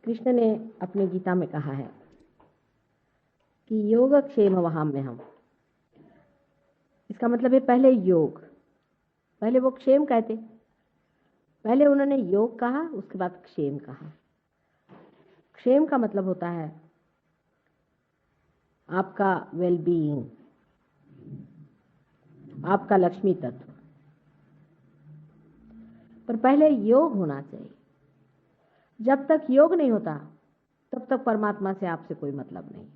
कृष्ण ने अपने गीता में कहा है कि योग क्षेम वहाम्यहम्। इसका मतलब है पहले योग, पहले वो क्षेम कहते, पहले उन्होंने योग कहा, उसके बाद क्षेम कहा। क्षेम का मतलब होता है आपका वेलबीइंग, आपका लक्ष्मी तत्व। पर पहले योग होना चाहिए। जब तक योग नहीं होता तब तक परमात्मा से आपसे कोई मतलब नहीं।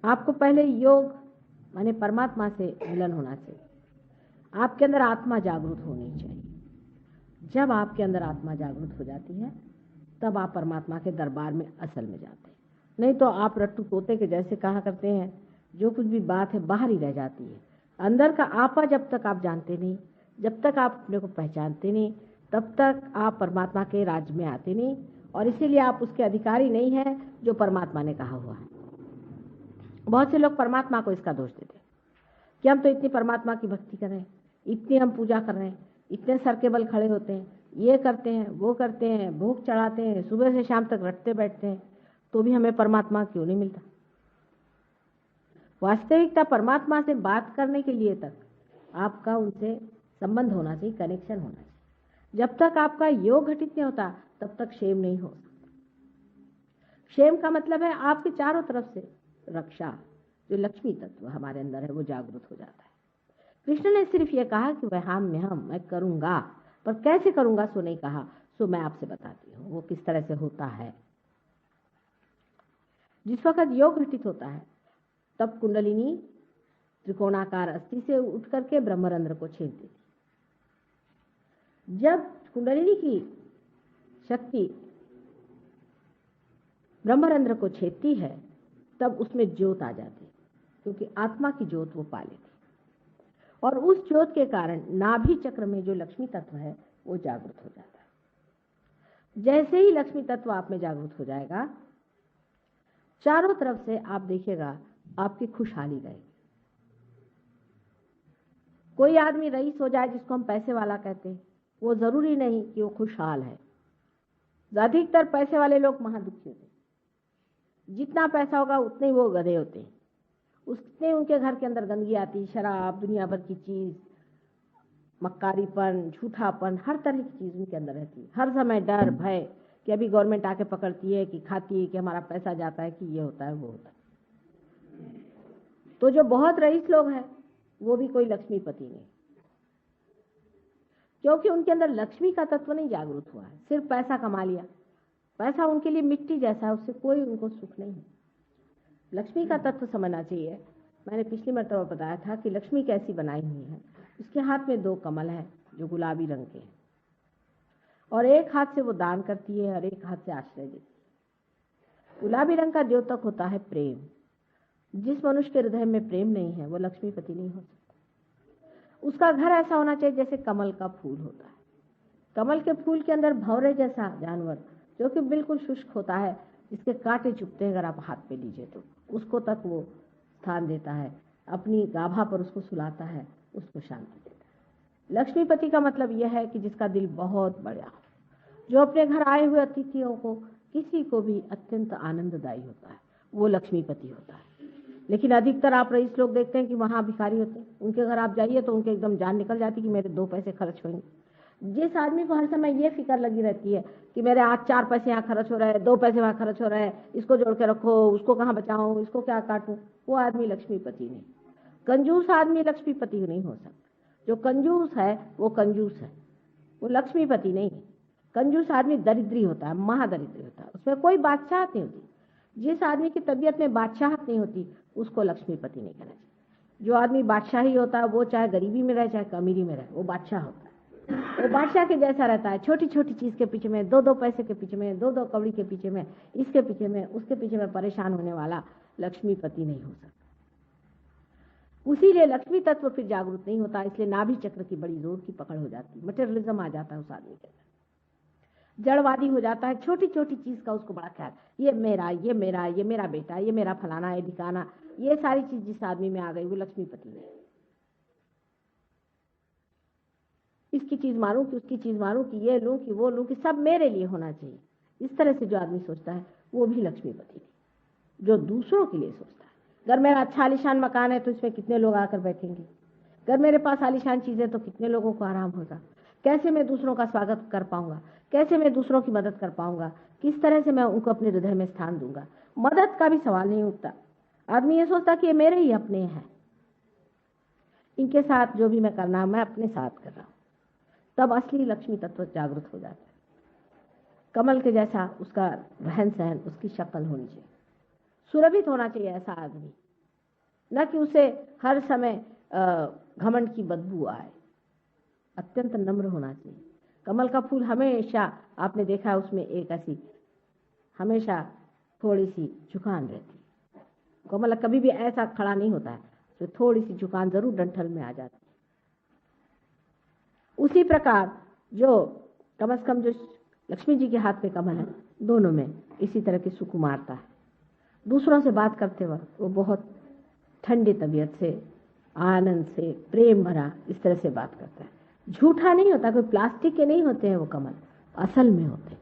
आपको पहले योग माने परमात्मा से मिलन होना चाहिए। आपके अंदर आत्मा जागृत होनी चाहिए। जब आपके अंदर आत्मा जागृत हो जाती है तब आप परमात्मा के दरबार में असल में जाते हैं। नहीं तो आप रट्टू तोते के जैसे कहा करते हैं, जो कुछ भी बात है बाहर ही रह जाती है। अंदर का आपा जब तक आप जानते नहीं, जब तक आप अपने को पहचानते नहीं, तब तक आप परमात्मा के राज्य में आते नहीं, और इसीलिए आप उसके अधिकारी नहीं हैं जो परमात्मा ने कहा हुआ है। बहुत से लोग परमात्मा को इसका दोष देते हैं कि हम तो इतनी परमात्मा की भक्ति कर रहे हैं, इतनी हम पूजा कर रहे हैं, इतने सर के बल खड़े होते हैं, ये करते हैं, वो करते हैं, भोग चढ़ाते हैं, सुबह से शाम तक रटते बैठते हैं, तो भी हमें परमात्मा क्यों नहीं मिलता। वास्तविकता परमात्मा से बात करने के लिए तक आपका उनसे संबंध होना चाहिए, कनेक्शन होना चाहिए। जब तक आपका योग घटित नहीं होता तब तक क्षेम नहीं हो सकता। क्षेम का मतलब है आपके चारों तरफ से रक्षा, जो लक्ष्मी तत्व हमारे अंदर है वो जागृत हो जाता है। कृष्ण ने सिर्फ ये कहा कि वहाम्यहम्, मैं करूंगा, पर कैसे करूंगा सो नहीं कहा। सो मैं आपसे बताती हूँ वो किस तरह से होता है। जिस वक्त योग घटित होता है तब कुंडलिनी त्रिकोणाकार अस्थि से उठ करके ब्रह्मरंध्र को छेद देती। जब कुंडलिनी की शक्ति ब्रह्मरंध्र को छेदती है तब उसमें ज्योत आ जाती है, क्योंकि आत्मा की ज्योत वो पा लेती, और उस ज्योत के कारण नाभि चक्र में जो लक्ष्मी तत्व है वो जागृत हो जाता है। जैसे ही लक्ष्मी तत्व आप में जागृत हो जाएगा, चारों तरफ से आप देखिएगा आपकी खुशहाली रहेगी। कोई आदमी रईस हो जाए जिसको हम पैसे वाला कहते हैं, वो जरूरी नहीं कि वो खुशहाल है। अधिकतर पैसे वाले लोग महादुखी होते हैं। जितना पैसा होगा उतने ही वो गधे होते हैं, उतने उनके घर के अंदर गंदगी आती, शराब, दुनिया भर की चीज, मक्कारीपन, झूठापन, हर तरह की चीज उनके अंदर रहती है। हर समय डर भय कि अभी गवर्नमेंट आके पकड़ती है, कि खाती है, कि हमारा पैसा जाता है, कि ये होता है वो होता है। तो जो बहुत रईस लोग हैं वो भी कोई लक्ष्मीपति नहीं, क्योंकि उनके अंदर लक्ष्मी का तत्व नहीं जागृत हुआ है। सिर्फ पैसा कमा लिया, पैसा उनके लिए मिट्टी जैसा है, उससे कोई उनको सुख नहीं है। लक्ष्मी का तत्व समझना चाहिए। मैंने पिछली मर्तबा बताया था कि लक्ष्मी कैसी बनाई हुई है। उसके हाथ में 2 कमल है जो गुलाबी रंग के हैं, और एक हाथ से वो दान करती है और एक हाथ से आश्रय देती है। गुलाबी रंग का द्योतक होता है प्रेम। जिस मनुष्य के हृदय में प्रेम नहीं है वो लक्ष्मीपति नहीं हो सकता। उसका घर ऐसा होना चाहिए जैसे कमल का फूल होता है। कमल के फूल के अंदर भंवरे जैसा जानवर जो कि बिल्कुल शुष्क होता है, जिसके कांटे चुभते हैं अगर आप हाथ पे लीजिए तो, उसको तक वो स्थान देता है, अपनी गाभा पर उसको सुलाता है, उसको शांति देता है। लक्ष्मीपति का मतलब यह है कि जिसका दिल बहुत बड़ा हो, जो अपने घर आए हुए अतिथियों को किसी को भी अत्यंत आनंददायी होता है, वो लक्ष्मीपति होता है। लेकिन अधिकतर आप रईस लोग देखते हैं कि वहां भिखारी होते हैं, उनके घर आप जाइए तो उनके एकदम जान निकल जाती कि मेरे 2 पैसे खर्च होंगे। जिस आदमी को हर समय ये फिक्र लगी रहती है कि मेरे आज 4 पैसे यहाँ खर्च हो रहे हैं, 2 पैसे वहां खर्च हो रहे हैं, इसको जोड़ के रखो, उसको कहाँ बचाऊं, इसको क्या काटूं, वो आदमी लक्ष्मीपति नहीं। कंजूस आदमी लक्ष्मीपति नहीं हो सकता। जो कंजूस है वो कंजूस है, वो लक्ष्मीपति नहीं है। कंजूस आदमी दरिद्री होता है, महादरिद्री होता है, उसमें कोई बादशाहत नहीं होती। जिस आदमी की तबीयत में बादशाहत नहीं होती उसको लक्ष्मीपति नहीं कहना चाहिए। जो आदमी बादशाही होता है वो चाहे गरीबी में रहे चाहे अमीरी में रहे, वो बादशाह होता है। वो बादशाह के जैसा रहता है। छोटी छोटी चीज के पीछे में, 2-2 पैसे के पीछे में, 2-2 कौड़ी के पीछे में, इसके पीछे में, उसके पीछे में परेशान होने वाला लक्ष्मीपति नहीं हो सकता। उसीलिए लक्ष्मी तत्व फिर जागरूक नहीं होता, इसलिए नाभि चक्र की बड़ी जोर की पकड़ हो जाती है। मटेरियलिज्म आ जाता है उस आदमी के अंदर, जड़वादी हो जाता है। छोटी छोटी चीज का उसको बड़ा ख्याल, ये मेरा, ये मेरा, ये मेरा बेटा, ये मेरा फलाना, ये ढिकाना, ये सारी चीज जिस आदमी में आ गई वो लक्ष्मीपति नहीं। इसकी चीज मारूं कि उसकी चीज मारूं कि ये लूं कि वो लूं कि सब मेरे लिए होना चाहिए। इस तरह से जो आदमी सोचता है वो भी लक्ष्मीपति नहीं। जो दूसरों के लिए सोचता है, अगर मेरा अच्छा आलीशान मकान है तो इसमें कितने लोग आकर बैठेंगे, अगर मेरे पास आलीशान चीजें तो कितने लोगों को आराम होगा, कैसे मैं दूसरों का स्वागत कर पाऊंगा, कैसे मैं दूसरों की मदद कर पाऊंगा, किस तरह से मैं उनको अपने हृदय में स्थान दूंगा। मदद का भी सवाल नहीं उठता। आदमी ये सोचता कि ये मेरे ही अपने हैं, इनके साथ जो भी मैं करना मैं अपने साथ कर रहा हूं। तब असली लक्ष्मी तत्व जागृत हो जाता है। कमल के जैसा उसका रहन सहन, उसकी शक्ल होनी चाहिए, सुरभित होना चाहिए ऐसा आदमी, न कि उसे हर समय घमंड की बदबू आए। अत्यंत नम्र होना चाहिए। कमल का फूल हमेशा आपने देखा उसमें एक ऐसी हमेशा थोड़ी सी झुकान रहती है। कमल कभी भी ऐसा खड़ा नहीं होता है, तो थोड़ी सी झुकान जरूर डंठल में आ जाती है। उसी प्रकार जो कम से कम जो लक्ष्मी जी के हाथ में कमल है, दोनों में इसी तरह की सुकुमारता है। दूसरों से बात करते वक्त वो बहुत ठंडी तबीयत से, आनंद से, प्रेम भरा इस तरह से बात करता है। झूठा नहीं होता, कोई प्लास्टिक के नहीं होते हैं वो कमल, असल में होते हैं।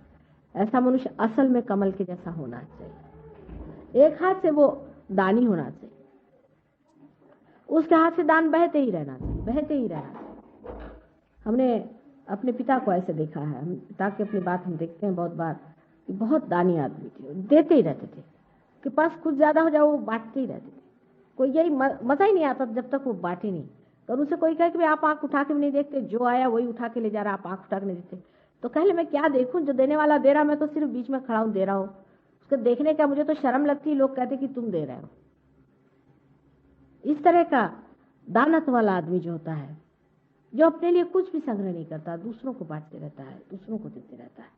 ऐसा मनुष्य असल में कमल के जैसा होना चाहिए। एक हाथ से वो दानी होना चाहिए, उसके हाथ से दान बहते ही रहना चाहिए, बहते ही रहना चाहिए। हमने अपने पिता को ऐसे देखा है, हम पिता की अपनी बात हम देखते हैं बहुत बार, कि बहुत दानी आदमी थे, देते ही रहते थे, कि पास कुछ ज्यादा हो जाए वो बांटते ही रहते थे। कोई यही मजा ही नहीं आता जब तक वो बांटे नहीं। तो उनसे कोई कहे कि आप आंख उठा के भी नहीं देखते, जो आया वही उठा के ले जा रहा, आप आंख उठा के नहीं देखते, तो कहले मैं क्या देखूं, जो देने वाला दे रहा, मैं तो सिर्फ बीच में खड़ा हूं, दे रहा हूं, उसको देखने का मुझे तो शर्म लगती है। लोग कहते कि तुम दे रहे हो। इस तरह का दानत वाला आदमी जो होता है, जो अपने लिए कुछ भी संग्रह नहीं करता, दूसरों को बांटते रहता है, दूसरों को देते रहता है,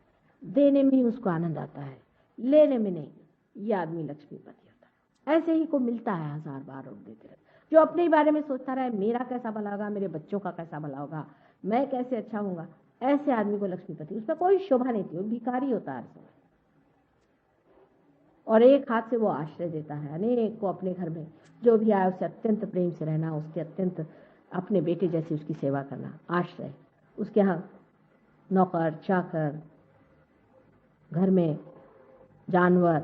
देने में ही उसको आनंद आता है, लेने में नहीं, ये आदमी लक्ष्मीपति होता है। ऐसे ही को मिलता है हजार बार और देते रहता है। जो अपने ही बारे में सोचता रहे, मेरा कैसा भला होगा, मेरे बच्चों का कैसा भला होगा, मैं कैसे अच्छा होऊंगा, ऐसे आदमी को लक्ष्मीपति, उसमें कोई शोभा नहीं थी, वो भिखारी होता है। और एक हाथ से वो आश्रय देता है अनेक को अपने घर में, जो भी आए उसे अत्यंत प्रेम से रहना, उसके अत्यंत अपने बेटे जैसी उसकी सेवा करना, आश्रय। उसके यहाँ नौकर चाकर, घर में जानवर,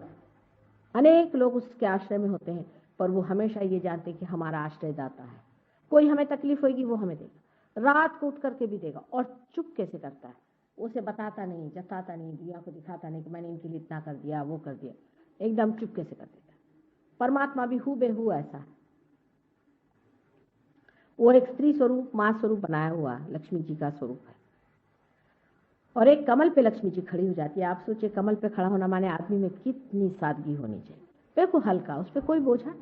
अनेक लोग उसके आश्रय में होते हैं, पर वो हमेशा ये जानते हैं कि हमारा आश्रयदाता है। कोई हमें तकलीफ होगी वो हमें देगा, रात को उठ करके भी देगा, और चुप कैसे करता है, उसे बताता नहीं, जताता नहीं, दुनिया को दिखाता नहीं कि मैंने इनके लिए इतना कर दिया, वो कर दिया, एकदम चुप कैसे कर देता है। परमात्मा भी हूबहू ऐसा है। वो एक स्त्री स्वरूप, मां स्वरूप बनाया हुआ लक्ष्मी जी का स्वरूप है। और एक कमल पे लक्ष्मी जी खड़ी हो जाती है। आप सोचिए, कमल पे खड़ा होना माने आदमी में कितनी सादगी होनी चाहिए, बिल्कुल हल्का, उस पर कोई बोझा,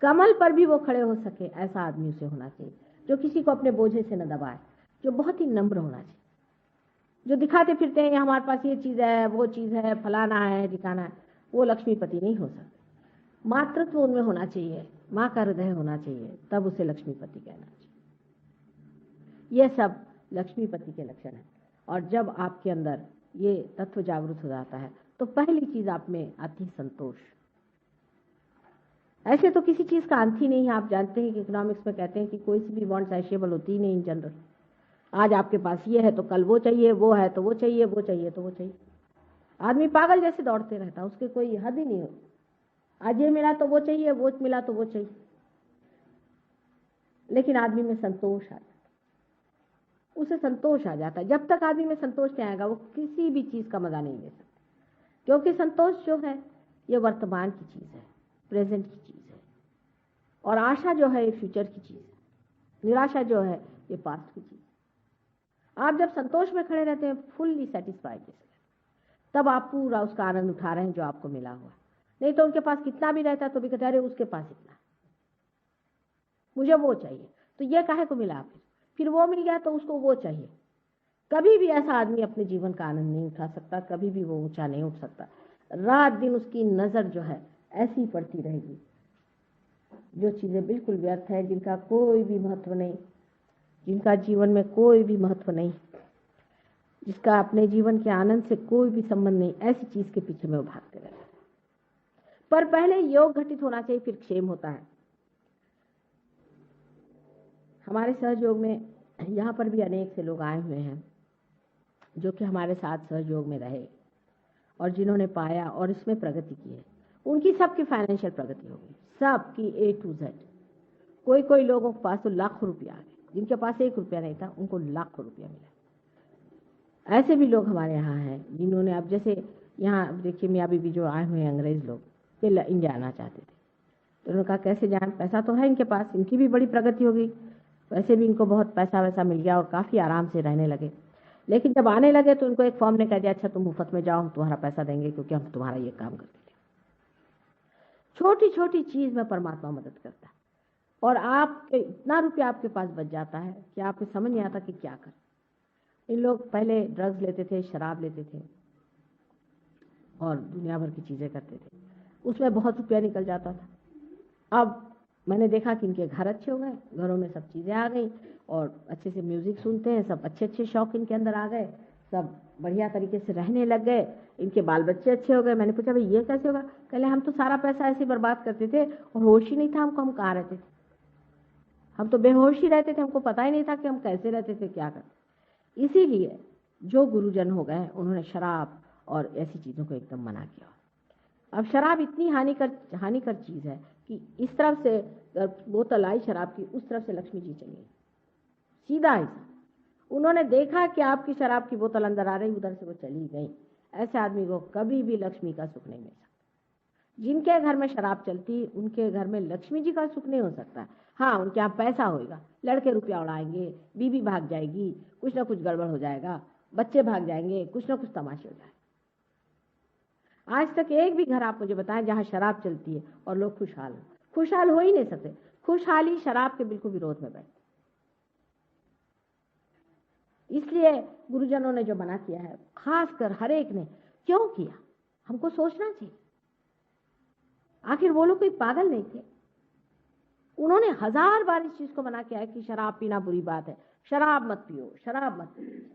कमल पर भी वो खड़े हो सके, ऐसा आदमी उसे होना चाहिए, जो किसी को अपने बोझे से न दबाए, जो बहुत ही नम्र होना चाहिए। जो दिखाते फिरते हैं हमारे पास ये चीज है, वो चीज है, फलाना है, ठिकाना है, वो लक्ष्मीपति नहीं हो सकते। मातृत्व उनमें होना चाहिए, माँ का हृदय होना चाहिए, तब उसे लक्ष्मीपति कहना चाहिए। ये सब लक्ष्मीपति के लक्षण हैं। और जब आपके अंदर ये तत्व जागृत हो जाता है, तो पहली चीज आप में आती है संतोष। ऐसे तो किसी चीज का अंत ही नहीं है। आप जानते हैं कि इकोनॉमिक्स में कहते हैं कि कोई सी भी वांट सैशिएबल होती ही नहीं इन जनरल। आज आपके पास ये है तो कल वो चाहिए, वो है तो वो चाहिए, वो चाहिए तो वो चाहिए। आदमी पागल जैसे दौड़ते रहता, उसके कोई हद ही नहीं होती। आज ये मिला तो वो चाहिए, वो मिला तो वो चाहिए। लेकिन आदमी में संतोष आ जाता, उसे संतोष आ जाता है। जब तक आदमी में संतोष नहीं आएगा, वो किसी भी चीज का मजा नहीं ले सकता, क्योंकि संतोष जो है ये वर्तमान की चीज है, प्रेजेंट की चीज है, और आशा जो है ये फ्यूचर की चीज है, निराशा जो है ये पास्ट की चीज है। आप जब संतोष में खड़े रहते हैं, फुल्ली सेटिस्फाइड जैसे, तब आप पूरा उसका आनंद उठा रहे हैं जो आपको मिला हुआ। नहीं तो उनके पास कितना भी रहता तो भी कहते अरे उसके पास इतना, मुझे वो चाहिए, तो ये काहे को मिला, फिर वो मिल गया तो उसको वो चाहिए। कभी भी ऐसा आदमी अपने जीवन का आनंद नहीं उठा सकता, कभी भी वो ऊंचा नहीं उठ सकता। रात दिन उसकी नजर जो है ऐसी पड़ती रहेगी, जो चीजें बिल्कुल व्यर्थ है, जिनका कोई भी महत्व नहीं, जिनका जीवन में कोई भी महत्व नहीं, जिसका अपने जीवन के आनंद से कोई भी संबंध नहीं, ऐसी चीज के पीछे में वो भागते रहते हैं। पर पहले योग घटित होना चाहिए, फिर क्षेम होता है। हमारे सहयोग में यहाँ पर भी अनेक से लोग आए हुए हैं जो कि हमारे साथ सहयोग में रहे और जिन्होंने पाया और इसमें प्रगति की है। उनकी सबकी फाइनेंशियल प्रगति होगी, सबकी A to Z। कोई लोगों के पास तो लाखों रुपया आ गए, जिनके पास 1 रुपया नहीं था उनको लाखों रुपया मिला। ऐसे भी लोग हमारे यहाँ हैं जिन्होंने, अब जैसे यहाँ देखिए मियाँ बीबी जो आए हुए हैं अंग्रेज लोग, वे इंडिया आना चाहते थे, तो उन्होंने कहा कैसे जाएं, पैसा तो है इनके पास, इनकी भी बड़ी प्रगति हो गई, वैसे भी इनको बहुत पैसा वैसा मिल गया और काफ़ी आराम से रहने लगे। लेकिन जब आने लगे तो उनको एक फॉर्म ने कह दिया, अच्छा तुम मुफ्त में जाओ, हम तुम्हारा पैसा देंगे क्योंकि हम तुम्हारा ये काम करते थे। छोटी छोटी चीज़ में परमात्मा मदद करता है और आप इतना रुपया आपके पास बच जाता है कि आपको समझ नहीं आता कि क्या करें। इन लोग पहले ड्रग्स लेते थे, शराब लेते थे और दुनिया भर की चीज़ें करते थे, उसमें बहुत रुपया निकल जाता था। अब मैंने देखा कि इनके घर अच्छे हो गए, घरों में सब चीज़ें आ गई और अच्छे से म्यूज़िक सुनते हैं, सब अच्छे अच्छे शौक इनके अंदर आ गए, सब बढ़िया तरीके से रहने लग गए, इनके बाल बच्चे अच्छे हो गए। मैंने पूछा भाई ये कैसे होगा? कहले हम तो सारा पैसा ऐसे बर्बाद करते थे और होश ही नहीं था हमको, हम कहाँ रहते थे, हम तो बेहोश ही रहते थे, हमको पता ही नहीं था कि हम कैसे रहते थे, क्या करते। इसीलिए जो गुरुजन हो गए उन्होंने शराब और ऐसी चीज़ों को एकदम मना किया। अब शराब इतनी हानिकर चीज़ है कि इस तरफ से बोतल आई शराब की, उस तरफ से लक्ष्मी जी चली गई, सीधा ऐसा। उन्होंने देखा कि आपकी शराब की बोतल अंदर आ रही, उधर से वो चली गई। ऐसे आदमी को कभी भी लक्ष्मी का सुख नहीं मिल सकता। जिनके घर में शराब चलती उनके घर में लक्ष्मी जी का सुख नहीं हो सकता। हाँ, उनके यहाँ पैसा होगा, लड़के रुपया उड़ाएंगे, बीवी भाग जाएगी, कुछ ना कुछ गड़बड़ हो जाएगा, बच्चे भाग जाएंगे, कुछ ना कुछ तमाशे हो जाएंगे। आज तक एक भी घर आप मुझे बताएं जहां शराब चलती है और लोग खुशहाल हो ही नहीं सकते। खुशहाली शराब के बिल्कुल विरोध में बैठे। इसलिए गुरुजनों ने जो मना किया है, खासकर हर एक ने क्यों किया, हमको सोचना चाहिए। आखिर वो लोग कोई पागल नहीं थे। उन्होंने 1000 बार इस चीज को मना किया है कि शराब पीना बुरी बात है, शराब मत पियो, शराब मत पियो।